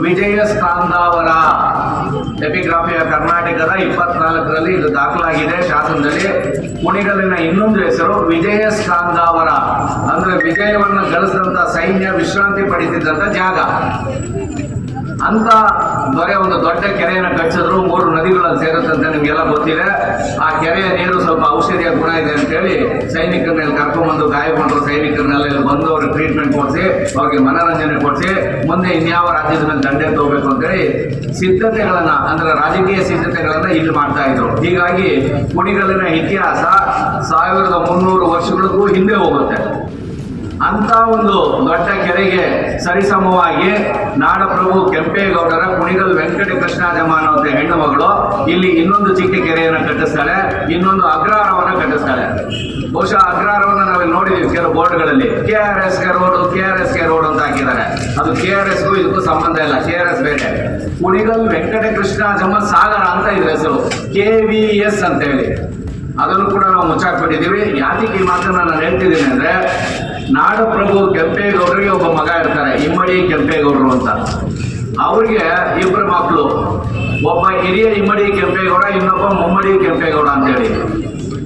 ವಿಜಯ ಸ್ಕಾಂದಾವರ ಎಪಿಗ್ರಾಫಿಯ ಕರ್ನಾಟಕದ 24ರಲ್ಲಿ ಇದು ದಾಖಲಾಗಿದೆ ಶಾಸನದಲ್ಲಿ. ಕುಣಿಗಲಿನ ಇನ್ನೊಂದು ಹೆಸರು ವಿಜಯ ಸ್ಕಾಂದಾವರ, ಅಂದ್ರೆ ವಿಜಯವನ್ನು ಗಳಿಸಿದಂತ ಸೈನ್ಯ ವಿಶ್ರಾಂತಿ ಪಡಿತಿದ್ದಂತ ಜಾಗ ಅಂತ. ಬರೀ ಒಂದು ದೊಡ್ಡ ಕೆರೆಯನ್ನು ಕಟ್ಟಿಸಿದ್ರು, 3 ನದಿಗಳಲ್ಲಿ ಸೇರುತ್ತಂತೆ, ನಿಮ್ಗೆಲ್ಲ ಗೊತ್ತಿದೆ. ಆ ಕೆರೆಯ ನೀರು ಸ್ವಲ್ಪ ಔಷಧಿಯ ಗುಣ ಇದೆ ಅಂತ ಹೇಳಿ ಸೈನಿಕರನ್ನೆಲ್ಲ ಕರ್ಕೊಂಡ್ಬಂದು, ಗಾಯಗೊಂಡ್ರು ಸೈನಿಕರನ್ನೆಲ್ಲ ಇಲ್ಲಿ ಬಂದು ಅವ್ರಿಗೆ ಟ್ರೀಟ್ಮೆಂಟ್ ಕೊಡಿಸಿ, ಅವ್ರಿಗೆ ಮನೋರಂಜನೆ ಕೊಡಿಸಿ, ಮುಂದೆ ಇನ್ಯಾವ ರಾಜ್ಯದ ಮೇಲೆ ದಂಡೆ ತಗೋಬೇಕು ಅಂತೇಳಿ ಸಿದ್ಧತೆಗಳನ್ನ, ಅಂದ್ರೆ ರಾಜಕೀಯ ಸಿದ್ಧತೆಗಳನ್ನ ಇಲ್ಲಿ ಮಾಡ್ತಾ ಇದ್ರು. ಹೀಗಾಗಿ ಕುಣಿಗಲಿನ ಇತಿಹಾಸ 1300 ವರ್ಷಗಳಿಗೂ ಹಿಂದೆ ಹೋಗುತ್ತೆ. ಅಂತ ಒಂದು ದೊಡ್ಡ ಕೆರೆಗೆ ಸರಿಸಮವಾಗಿ ನಾಡಪ್ರಭು ಕೆಂಪೇಗೌಡರ ಕುಣಿಗಲ್ ವೆಂಕಟಕೃಷ್ಣಾಜಮ್ಮ ಅನ್ನೋ ಹೆಣ್ಣು ಮಗಳು ಇಲ್ಲಿ ಇನ್ನೊಂದು ಚಿಕ್ಕ ಕೆರೆಯನ್ನು ಕಟ್ಟಿಸ್ತಾಳೆ, ಇನ್ನೊಂದು ಅಗ್ರಹಾರವನ್ನ ಕಟ್ಟಿಸ್ತಾಳೆ. ಬಹುಶಃ ಅಗ್ರಹಾರವನ್ನ ನಾವಿಲ್ಲಿ ನೋಡಿದೀವಿ ಕೆಲವು ಬೋರ್ಡ್ಗಳಲ್ಲಿ, KRS ಗೆ ರೋಡ್ ಅಂತ ಹಾಕಿದ್ದಾರೆ. ಅದು KRS ಗೂ ಇದಕ್ಕೂ ಸಂಬಂಧ ಇಲ್ಲ, KRS ಬೇರೆ. ಕುಣಿಗಲ್ ವೆಂಕಟಕೃಷ್ಣಾಜಮ್ಮ ಸಾಗರ ಅಂತ ಇದ್ರ ಹೆಸರು, KVS ಅಂತ ಹೇಳಿ. ಅದನ್ನು ಕೂಡ ನಾವು ಮುಚ್ಚಾಕ್ಬಿಟ್ಟಿದ್ದೀವಿ. ಯಾತಿಗೆ ಈ ಮಾತನ್ನ ನಾನು ಹೇಳ್ತಿದ್ದೀನಿ ಅಂದ್ರೆ, ನಾಡಪ್ರಭು ಕೆಂಪೇಗೌಡರಿಗೆ ಒಬ್ಬ ಮಗ ಇರ್ತಾರೆ, ಇಮ್ಮಡಿ ಕೆಂಪೇಗೌಡರು ಅಂತ. ಅವ್ರಿಗೆ 2 ಮಕ್ಕಳು, ಒಬ್ಬ ಹಿರಿಯ ಇಮ್ಮಡಿ ಕೆಂಪೇಗೌಡ, ಇನ್ನೊಬ್ಬ ಮುಮ್ಮಡಿ ಕೆಂಪೇಗೌಡ ಅಂತೇಳಿ.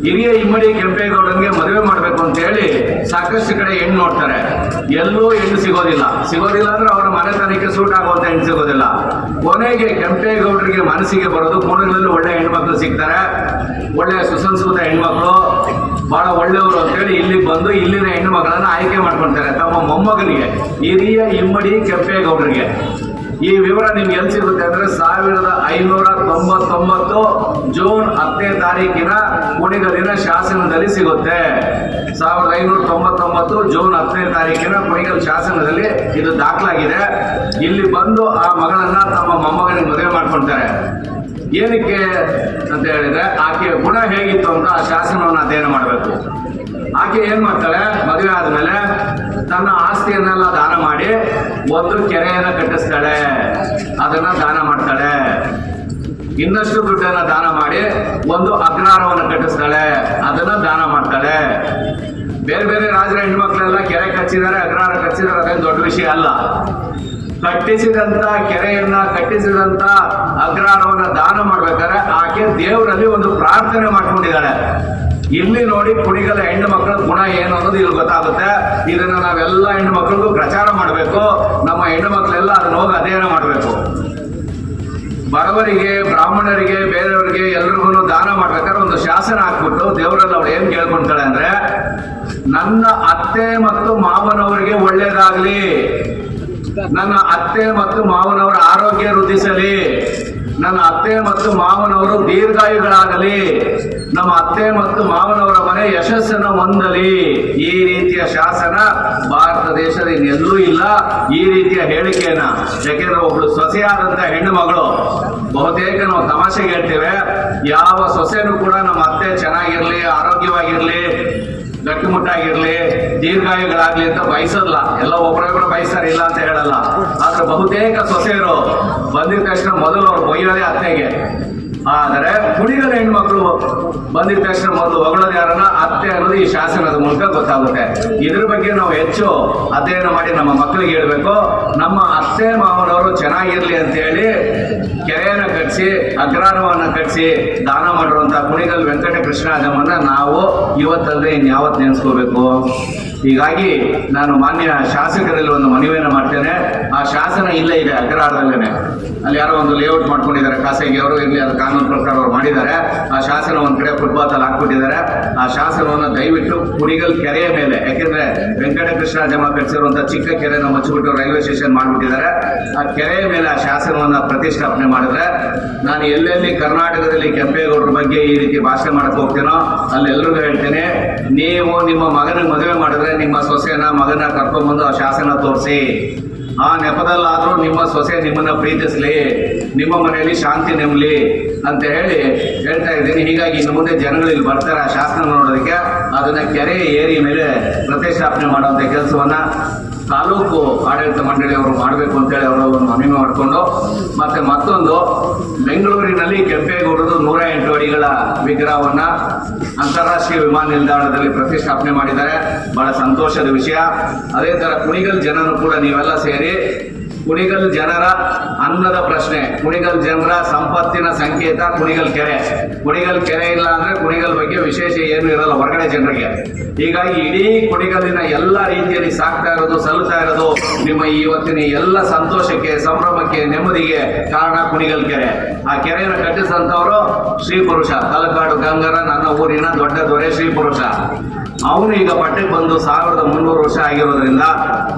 ಹಿರಿಯ ಇಮ್ಮಡಿ ಕೆಂಪೇಗೌಡನಿಗೆ ಮದುವೆ ಮಾಡಬೇಕು ಅಂತ ಹೇಳಿ ಸಾಕಷ್ಟು ಕಡೆ ಹೆಣ್ಣು ನೋಡ್ತಾರೆ. ಎಲ್ಲೂ ಹೆಣ್ಣು ಸಿಗೋದಿಲ್ಲ ಅಂದ್ರೆ ಅವರ ಮನೆತನಕ್ಕೆ ಸೂಟ್ ಆಗುವಂತ ಹೆಣ್ಣು ಸಿಗೋದಿಲ್ಲ. ಕೊನೆಗೆ ಕೆಂಪೇಗೌಡರಿಗೆ ಮನಸ್ಸಿಗೆ ಬರೋದು, ಕುಣಿಗಲಲ್ಲಿ ಒಳ್ಳೆ ಹೆಣ್ಮಕ್ಳು ಸಿಗ್ತಾರೆ, ಒಳ್ಳೆ ಸುಸಂಸ್ಕೃತ ಹೆಣ್ಮಕ್ಳು, ಬಹಳ ಒಳ್ಳೆಯವರು ಅಂತೇಳಿ ಇಲ್ಲಿಗೆ ಬಂದು ಇಲ್ಲಿನ ಹೆಣ್ಣು ಮಕ್ಕಳನ್ನ ಆಯ್ಕೆ ಮಾಡ್ಕೊಳ್ತಾರೆ ತಮ್ಮ ಮೊಮ್ಮಗನಿಗೆ, ಹಿರಿಯ ಇಮ್ಮಡಿ ಕೆಂಪೇಗೌಡರಿಗೆ. ಈ ವಿವರ ನಿಮ್ಗೆ ಎಲ್ಲಿ ಸಿಗುತ್ತೆ ಅಂದ್ರೆ 1599 ಜೂನ್ 10ನೇ ತಾರೀಕಿನ ಕುಣಿಗಲಿನ ಶಾಸನದಲ್ಲಿ ಸಿಗುತ್ತೆ. 1599 ಜೂನ್ 10ನೇ ತಾರೀಕಿನ ಕುಣಿಗಲ್ ಶಾಸನದಲ್ಲಿ ಇದು ದಾಖಲಾಗಿದೆ. ಇಲ್ಲಿ ಬಂದು ಆ ಮಗಳನ್ನ ತಮ್ಮ ಮೊಮ್ಮಗನಿಗೆ ಮದುವೆ ಮಾಡ್ಕೊಳ್ತಾರೆ. ಏನಕ್ಕೆ ಅಂತ ಹೇಳಿದ್ರೆ, ಆಕೆಯ ಗುಣ ಹೇಗಿತ್ತು ಅಂತ ಆ ಶಾಸನವನ್ನು ಅಧ್ಯಯನ ಮಾಡಬೇಕು. ಆಕೆ ಏನ್ ಮಾಡ್ತಾಳೆ, ಮದುವೆ ಆದ್ಮೇಲೆ ತನ್ನ ಆಸ್ತಿಯನ್ನೆಲ್ಲ ದಾನ ಮಾಡಿ ಒಂದು ಕೆರೆಯನ್ನ ಕಟ್ಟಿಸ್ತಾಳೆ, ಅದನ್ನ ದಾನ ಮಾಡ್ತಾಳೆ. ಇನ್ನಷ್ಟು ದುಡ್ಡನ್ನ ದಾನ ಮಾಡಿ ಒಂದು ಅಗ್ರಹಾರವನ್ನು ಕಟ್ಟಿಸ್ತಾಳೆ, ಅದನ್ನ ದಾನ ಮಾಡ್ತಾಳೆ. ಬೇರೆ ಬೇರೆ ರಾಜರ ಹೆಣ್ಮಕ್ಳೆಲ್ಲ ಕೆರೆ ಕಚ್ಚಿದ್ದಾರೆ, ಅಗ್ರಹಾರ ಕಚ್ಚಿದ್ದಾರೆ, ಅದೇನು ದೊಡ್ಡ ವಿಷಯ ಅಲ್ಲ. ಕಟ್ಟಿಸಿದಂತ ಕೆರೆಯನ್ನ, ಕಟ್ಟಿಸಿದಂತ ಅಗ್ರಹಾರವನ್ನ ದಾನ ಮಾಡ್ಬೇಕಾದ್ರೆ ಆಕೆ ದೇವರಲ್ಲಿ ಒಂದು ಪ್ರಾರ್ಥನೆ ಮಾಡ್ಕೊಂಡಿದ್ದಾಳೆ. ಇಲ್ಲಿ ನೋಡಿ ಕುಣಿಗಲ ಹೆಣ್ಣು ಮಕ್ಕಳ ಗುಣ ಏನು ಅನ್ನೋದು ಇಲ್ಲಿ ಗೊತ್ತಾಗುತ್ತೆ. ಇದನ್ನ ನಾವೆಲ್ಲ ಹೆಣ್ಣು ಮಕ್ಕಳಿಗೂ ಪ್ರಚಾರ ಮಾಡಬೇಕು. ನಮ್ಮ ಹೆಣ್ಣು ಮಕ್ಕಳೆಲ್ಲ ಅದನ್ನ ಹೋಗಿ ಅಧ್ಯಯನ ಮಾಡಬೇಕು. ಬಡವರಿಗೆ, ಬ್ರಾಹ್ಮಣರಿಗೆ, ಬೇರೆಯವರಿಗೆ ಎಲ್ರಿಗೂ ದಾನ ಮಾಡ್ಬೇಕಾದ್ರೆ ಒಂದು ಶಾಸನ ಹಾಕ್ಬಿಟ್ಟು ದೇವರಲ್ಲಿ ಅವಳು ಏನ್ ಕೇಳ್ಕೊಂತಾಳೆ ಅಂದ್ರೆ, ನನ್ನ ಅತ್ತೆ ಮತ್ತು ಮಾವನವರಿಗೆ ಒಳ್ಳೇದಾಗ್ಲಿ, ನನ್ನ ಅತ್ತೆ ಮತ್ತು ಮಾವನವರ ಆರೋಗ್ಯ ವೃದ್ಧಿಸಲಿ, ನನ್ನ ಅತ್ತೆ ಮತ್ತು ಮಾವನವರು ದೀರ್ಘಾಯುಗಳಾಗಲಿ, ನಮ್ಮ ಅತ್ತೆ ಮತ್ತು ಮಾವನವರ ಮನೆ ಯಶಸ್ಸನ್ನು ಹೊಂದಲಿ. ಈ ರೀತಿಯ ಶಾಸನ ಭಾರತ ದೇಶದ ಇನ್ನೆಲ್ಲೂ ಇಲ್ಲ, ಈ ರೀತಿಯ ಹೇಳಿಕೆಯನ್ನ. ಯಾಕೆಂದ್ರೆ ಒಬ್ಳು ಸೊಸೆಯಾದಂತ ಹೆಣ್ಣು ಮಗಳು, ಬಹುತೇಕ ನಾವು ತಮಾಷೆಗೆ ಹೇಳ್ತೇವೆ, ಯಾವ ಸೊಸೆನೂ ಕೂಡ ನಮ್ಮ ಅತ್ತೆ ಚೆನ್ನಾಗಿರ್ಲಿ, ಆರೋಗ್ಯವಾಗಿರ್ಲಿ, ಗಟ್ಟಿಮುಟ್ಟಾಗಿರ್ಲಿ, ದೀರ್ಘಾಯುಗಳಾಗ್ಲಿ ಅಂತ ಬಯಸಲ್ಲ. ಎಲ್ಲ ಒಬ್ಬರೊಬ್ಬರು ಬಯಸ್ತಾರೆ, ಇಲ್ಲ ಅಂತ ಹೇಳಲ್ಲ. ಆದ್ರೆ ಬಹುತೇಕ ಸೊಸೆಯರು ಬಂದಿದ ತಕ್ಷಣ ಮೊದಲು ಅವ್ರು ಬೈಯೋದೇ ಅತ್ತೆಗೆ. ಆದರೆ ಕುಣಿಗಲ ಹೆಣ್ಮಕ್ಳು ಬಂದಿದ ತಕ್ಷಣ ಮೊದಲು ಹೊಗಳೋದು ಯಾರನ್ನ, ಅತ್ತೆ ಅನ್ನೋದು ಈ ಶಾಸನದ ಮೂಲಕ ಗೊತ್ತಾಗುತ್ತೆ. ಇದ್ರ ಬಗ್ಗೆ ನಾವು ಹೆಚ್ಚು ಅಧ್ಯಯನ ಮಾಡಿ ನಮ್ಮ ಮಕ್ಕಳಿಗೆ ಹೇಳ್ಬೇಕು. ನಮ್ಮ ಅತ್ತೆ ಮಾವನವರು ಚೆನ್ನಾಗಿರ್ಲಿ ಅಂತ ಹೇಳಿ ಕೆರೆಯನ್ನ ಕಟ್ಟಿಸಿ, ಅಗ್ರಹಾರವನ್ನ ಕಟ್ಟಿಸಿ ದಾನ ಮಾಡಿರುವಂತ ಕುಣಿಗಲ್ ವೆಂಕಟಕೃಷ್ಣಾಜಮ್ಮನ್ನ ನಾವು ಇವತ್ತಲ್ಲದೆ ಇನ್ಯಾವತ್ತು ನೆನೆಸ್ಕೋಬೇಕು. ಹೀಗಾಗಿ ನಾನು ಮಾನ್ಯ ಶಾಸಕರಲ್ಲಿ ಒಂದು ಮನವಿಯನ್ನು ಮಾಡ್ತೇನೆ. ಆ ಶಾಸನ ಇಲ್ಲೇ ಇದೆ ಅಗ್ರಹಾರದಲ್ಲೇನೆ. ಅಲ್ಲಿ ಯಾರೋ ಒಂದು ಲೇಔಟ್ ಮಾಡ್ಕೊಂಡಿದ್ದಾರೆ, ಖಾಸಗಿ ಅವರು ಇರಲಿ, ಅದು ಕಾನೂನು ಪ್ರಕಾರ ಅವರು ಮಾಡಿದ್ದಾರೆ. ಆ ಶಾಸನ ಒಂದ್ ಕಡೆ ಫುಟ್ಪಾತ್ ಅಲ್ಲಿ ಹಾಕ್ಬಿಟ್ಟಿದ್ದಾರೆ. ಆ ಶಾಸನವನ್ನು ದಯವಿಟ್ಟು ಕುಣಿಗಲ್ ಕೆರೆಯ ಮೇಲೆ, ಯಾಕೆಂದ್ರೆ ವೆಂಕಟಕೃಷ್ಣಾಜಮ್ಮ ಕಟ್ಟಿಸಿರುವಂತಹ ಚಿಕ್ಕ ಕೆರೆನ ಮುಚ್ಚಿಬಿಟ್ಟು ರೈಲ್ವೆ ಸ್ಟೇಷನ್ ಮಾಡ್ಬಿಟ್ಟಿದ್ದಾರೆ. ಆ ಕೆರೆಯ ಮೇಲೆ ಆ ಶಾಸನವನ್ನ ಪ್ರತಿಷ್ಠಾಪನೆ ಮಾಡಿದ್ರೆ, ನಾನು ಎಲ್ಲೆಲ್ಲಿ ಕರ್ನಾಟಕದಲ್ಲಿ ಕೆಂಪೇಗೌಡರ ಬಗ್ಗೆ ಈ ರೀತಿ ಭಾಷಣ ಮಾಡಕ್ ಹೋಗ್ತೀನೋ ಅಲ್ಲೆಲ್ಲರಿಗೂ ಹೇಳ್ತೇನೆ, ನೀವು ನಿಮ್ಮ ಮಗನಿಗೆ ಮದುವೆ ಮಾಡಿದ್ರೆ ನಿಮ್ಮ ಸೊಸೆನ ಮಗನ ಕರ್ಕೊಂಡ್ಬಂದು ಆ ಶಾಸನ ತೋರಿಸಿ. ಆ ನೆಪದಲ್ಲಾದ್ರೂ ನಿಮ್ಮ ಸೊಸೆ ನಿಮ್ಮನ್ನ ಪ್ರೀತಿಸ್ಲಿ, ನಿಮ್ಮ ಮನೆಯಲ್ಲಿ ಶಾಂತಿ ನೆಮ್ಮಲಿ ಅಂತ ಹೇಳ್ತಾ ಇದ್ದೀನಿ. ಹೀಗಾಗಿ ಇನ್ನು ಮುಂದೆ ಜನಗಳು ಇಲ್ಲಿ ಬರ್ತಾರೆ ಆ ಶಾಸನ ನೋಡೋದಕ್ಕೆ. ಅದನ್ನ ಕೆರೆ ಏರಿ ಮೇಲೆ ಪ್ರತಿಷ್ಠಾಪನೆ ಮಾಡುವಂತ ಕೆಲಸವನ್ನ ತಾಲೂಕು ಆಡಳಿತ ಮಂಡಳಿಯವರು ಮಾಡಬೇಕು ಅಂತೇಳಿ ಅವರು ಒಂದು ಮನವಿ ಮಾಡಿಕೊಂಡು, ಮತ್ತೆ ಮತ್ತೊಂದು ಬೆಂಗಳೂರಿನಲ್ಲಿ ಕೆಂಪೇಗೌಡರು 108 ಅಡಿಗಳ ವಿಗ್ರಹವನ್ನ ಅಂತಾರಾಷ್ಟ್ರೀಯ ವಿಮಾನ ನಿಲ್ದಾಣದಲ್ಲಿ ಪ್ರತಿಷ್ಠಾಪನೆ ಮಾಡಿದ್ದಾರೆ. ಬಹಳ ಸಂತೋಷದ ವಿಷಯ. ಅದೇ ತರ ಕುಣಿಗಲ್ ಜನರು ಕೂಡ ನೀವೆಲ್ಲ ಸೇರಿ ಕುಣಿಗಲ್ ಜನರ ಅನ್ನದ ಪ್ರಶ್ನೆ, ಕುಣಿಗಲ್ ಜನರ ಸಂಪತ್ತಿನ ಸಂಕೇತ ಕುಣಿಗಲ್ ಕೆರೆ. ಕುಣಿಗಲ್ ಕೆರೆ ಇಲ್ಲ ಅಂದ್ರೆ ಕುಣಿಗಲ್ ಬಗ್ಗೆ ವಿಶೇಷ ಏನು ಇರಲ್ಲ ಹೊರಗಡೆ ಜನರಿಗೆ. ಹೀಗಾಗಿ ಇಡೀ ಕುಣಿಗಲಿನ ಎಲ್ಲ ರೀತಿಯಲ್ಲಿ ಸಾಕ್ತಾ ಇರೋದು, ಸಲ್ಲುತ್ತಾ ಇರೋದು ನಿಮ್ಮ ಇವತ್ತಿನ ಎಲ್ಲ ಸಂತೋಷಕ್ಕೆ, ಸಂಭ್ರಮಕ್ಕೆ, ನೆಮ್ಮದಿಗೆ ಕಾರಣ ಕುಣಿಗಲ್ ಕೆರೆ. ಆ ಕೆರೆಯನ್ನು ಕಟ್ಟಿಸಿದಂಥವರು ಶ್ರೀ ಪುರುಷ ತಲಕಾಡು ಗಂಗರ, ನನ್ನ ಊರಿನ ದೊಡ್ಡ ದೊರೆ ಶ್ರೀ ಪುರುಷ. ಅವನು ಈಗ ಪಟ್ಟಕ್ಕೆ ಬಂದು 1300 ವರ್ಷ ಆಗಿರೋದ್ರಿಂದ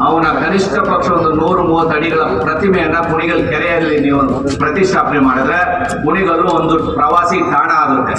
ಅವನ ಕನಿಷ್ಠ ಪಕ್ಷ ಒಂದು 130 ಅಡಿಗಳ ಪ್ರತಿಮೆಯನ್ನ ಕುಣಿಗಲ್ ಕೆರೆಯಲ್ಲಿ ನೀವು ಪ್ರತಿಷ್ಠಾಪನೆ ಮಾಡಿದ್ರೆ ಕುಣಿಗಲ್ಲು ಒಂದು ಪ್ರವಾಸಿ ತಾಣ ಆಗುತ್ತೆ.